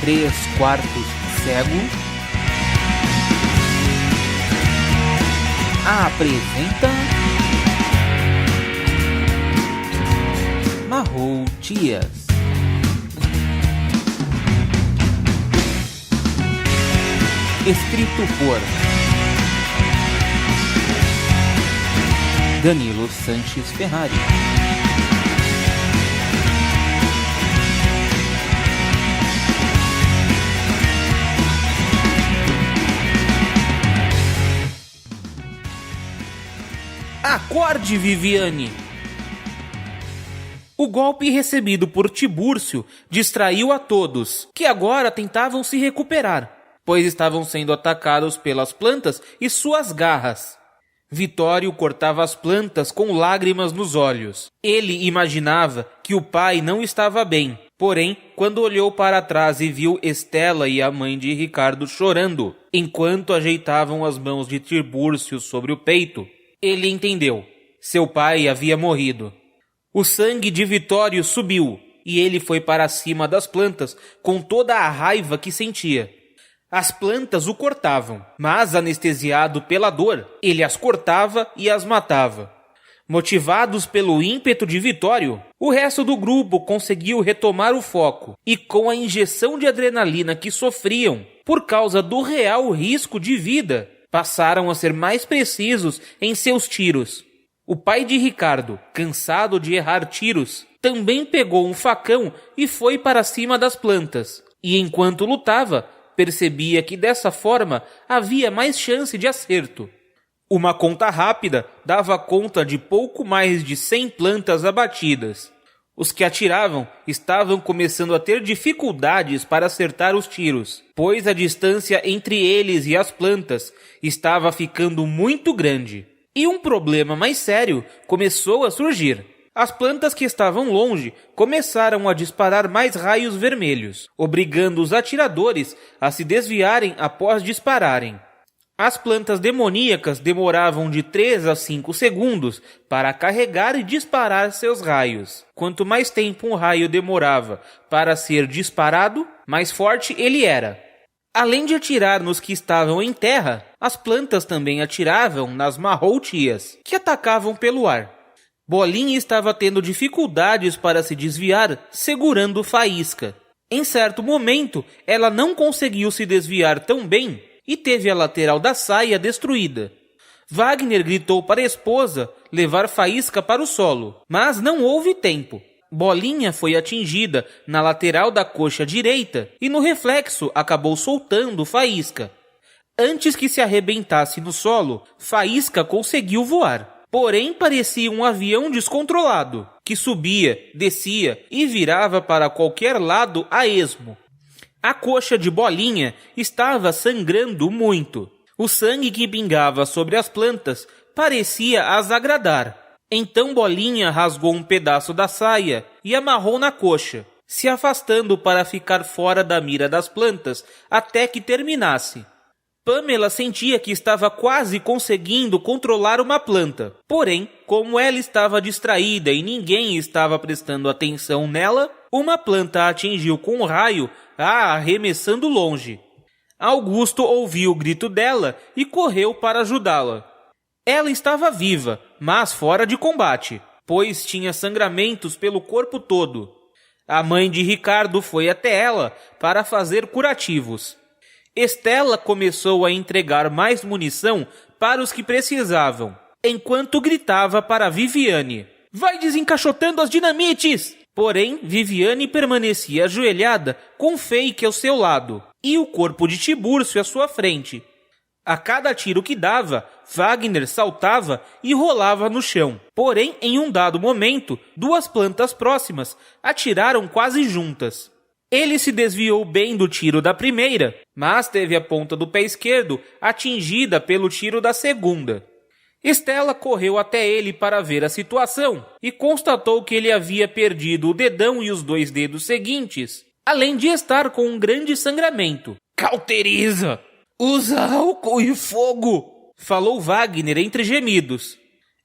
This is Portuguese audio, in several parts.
3/4 cego, apresenta Marrou Dias. Escrito por Danilo Sanches Ferrari. Acorde, Viviane! O golpe recebido por Tibúrcio distraiu a todos, que agora tentavam se recuperar, pois estavam sendo atacados pelas plantas e suas garras. Vitório cortava as plantas com lágrimas nos olhos. Ele imaginava que o pai não estava bem, porém, quando olhou para trás e viu Estela e a mãe de Ricardo chorando, enquanto ajeitavam as mãos de Tibúrcio sobre o peito, ele entendeu. Seu pai havia morrido. O sangue de Vitório subiu, e ele foi para cima das plantas com toda a raiva que sentia. As plantas o cortavam, mas anestesiado pela dor, ele as cortava e as matava. Motivados pelo ímpeto de Vitório, o resto do grupo conseguiu retomar o foco, e com a injeção de adrenalina que sofriam, por causa do real risco de vida, passaram a ser mais precisos em seus tiros. O pai de Ricardo, cansado de errar tiros, também pegou um facão e foi para cima das plantas. E enquanto lutava, percebia que dessa forma havia mais chance de acerto. Uma conta rápida dava conta de pouco mais de 100 plantas abatidas. Os que atiravam estavam começando a ter dificuldades para acertar os tiros, pois a distância entre eles e as plantas estava ficando muito grande. E um problema mais sério começou a surgir. As plantas que estavam longe começaram a disparar mais raios vermelhos, obrigando os atiradores a se desviarem após dispararem. As plantas demoníacas demoravam de 3 a 5 segundos para carregar e disparar seus raios. Quanto mais tempo um raio demorava para ser disparado, mais forte ele era. Além de atirar nos que estavam em terra, as plantas também atiravam nas marroutias, que atacavam pelo ar. Bolinha estava tendo dificuldades para se desviar, segurando Faísca. Em certo momento, ela não conseguiu se desviar tão bem e teve a lateral da saia destruída. Wagner gritou para a esposa levar Faísca para o solo, mas não houve tempo. Bolinha foi atingida na lateral da coxa direita e no reflexo acabou soltando Faísca. Antes que se arrebentasse no solo, Faísca conseguiu voar. Porém, parecia um avião descontrolado, que subia, descia e virava para qualquer lado a esmo. A coxa de Bolinha estava sangrando muito. O sangue que pingava sobre as plantas parecia as agradar. Então Bolinha rasgou um pedaço da saia e amarrou na coxa, se afastando para ficar fora da mira das plantas até que terminasse. Pamela sentia que estava quase conseguindo controlar uma planta. Porém, como ela estava distraída e ninguém estava prestando atenção nela, uma planta a atingiu com um raio, a arremessando longe. Augusto ouviu o grito dela e correu para ajudá-la. Ela estava viva, mas fora de combate, pois tinha sangramentos pelo corpo todo. A mãe de Ricardo foi até ela para fazer curativos. Estela começou a entregar mais munição para os que precisavam, enquanto gritava para Viviane: "Vai desencaixotando as dinamites!" Porém, Viviane permanecia ajoelhada com Fake ao seu lado e o corpo de Tibúrcio à sua frente. A cada tiro que dava, Wagner saltava e rolava no chão. Porém, em um dado momento, duas plantas próximas atiraram quase juntas. Ele se desviou bem do tiro da primeira, mas teve a ponta do pé esquerdo atingida pelo tiro da segunda. Estela correu até ele para ver a situação e constatou que ele havia perdido o dedão e os 2 dedos seguintes, além de estar com um grande sangramento. "Cauteriza! Usa álcool e fogo!" falou Wagner entre gemidos.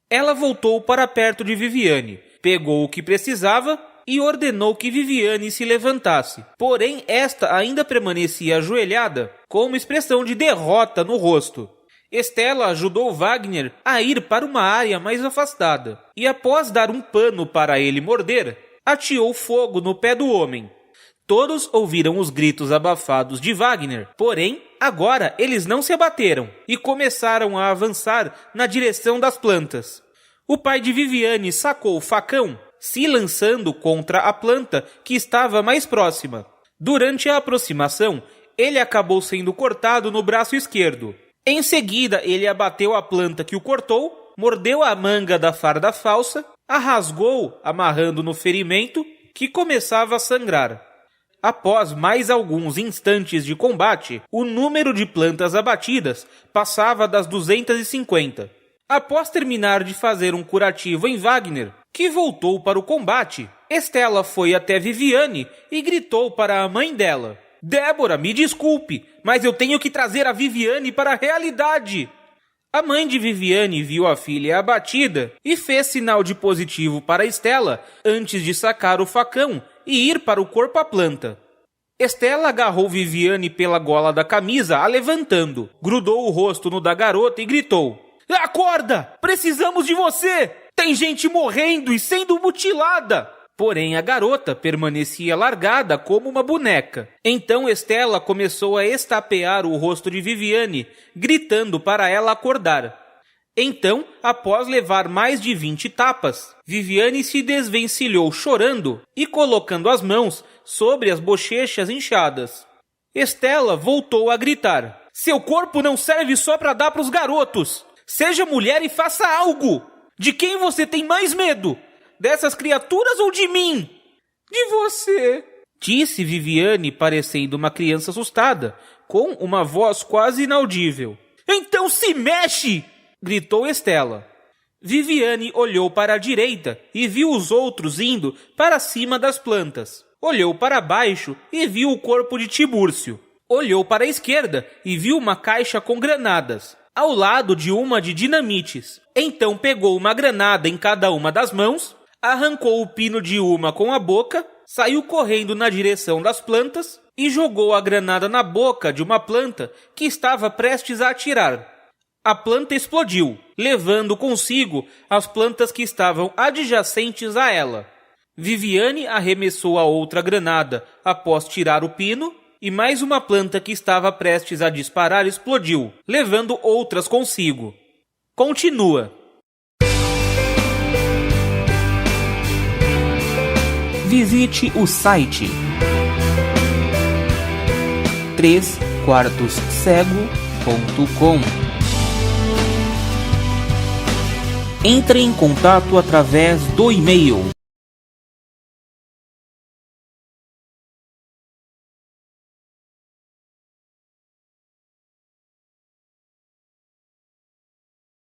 Ela voltou para perto de Viviane, pegou o que precisava e ordenou que Viviane se levantasse. Porém, esta ainda permanecia ajoelhada, com uma expressão de derrota no rosto. Estela ajudou Wagner a ir para uma área mais afastada, e após dar um pano para ele morder, ateou fogo no pé do homem. Todos ouviram os gritos abafados de Wagner, porém, agora eles não se abateram e começaram a avançar na direção das plantas. O pai de Viviane sacou o facão, se lançando contra a planta que estava mais próxima. Durante a aproximação, ele acabou sendo cortado no braço esquerdo. Em seguida, ele abateu a planta que o cortou, mordeu a manga da farda falsa, a rasgou, amarrando no ferimento, que começava a sangrar. Após mais alguns instantes de combate, o número de plantas abatidas passava das 250. Após terminar de fazer um curativo em Wagner, que voltou para o combate, Estela foi até Viviane e gritou para a mãe dela: "Débora, me desculpe, mas eu tenho que trazer a Viviane para a realidade." A mãe de Viviane viu a filha abatida e fez sinal de positivo para Estela antes de sacar o facão e ir para o corpo à planta. Estela agarrou Viviane pela gola da camisa, a levantando, grudou o rosto no da garota e gritou: "Acorda! Precisamos de você! Tem gente morrendo e sendo mutilada!" Porém, a garota permanecia largada como uma boneca. Então Estela começou a estapear o rosto de Viviane, gritando para ela acordar. Então, após levar mais de 20 tapas, Viviane se desvencilhou chorando e colocando as mãos sobre as bochechas inchadas. Estela voltou a gritar: "Seu corpo não serve só para dar para os garotos! Seja mulher e faça algo! De quem você tem mais medo? Dessas criaturas ou de mim?" "De você", disse Viviane, parecendo uma criança assustada, com uma voz quase inaudível. "Então se mexe!" gritou Estela. Viviane olhou para a direita e viu os outros indo para cima das plantas. Olhou para baixo e viu o corpo de Tibúrcio. Olhou para a esquerda e viu uma caixa com granadas, ao lado de uma de dinamites. Então pegou uma granada em cada uma das mãos, arrancou o pino de uma com a boca, saiu correndo na direção das plantas e jogou a granada na boca de uma planta que estava prestes a atirar. A planta explodiu, levando consigo as plantas que estavam adjacentes a ela. Viviane arremessou a outra granada após tirar o pino, e mais uma planta que estava prestes a disparar explodiu, levando outras consigo. Continua. Visite o site 3quartoscego.com. Entre em contato através do e-mail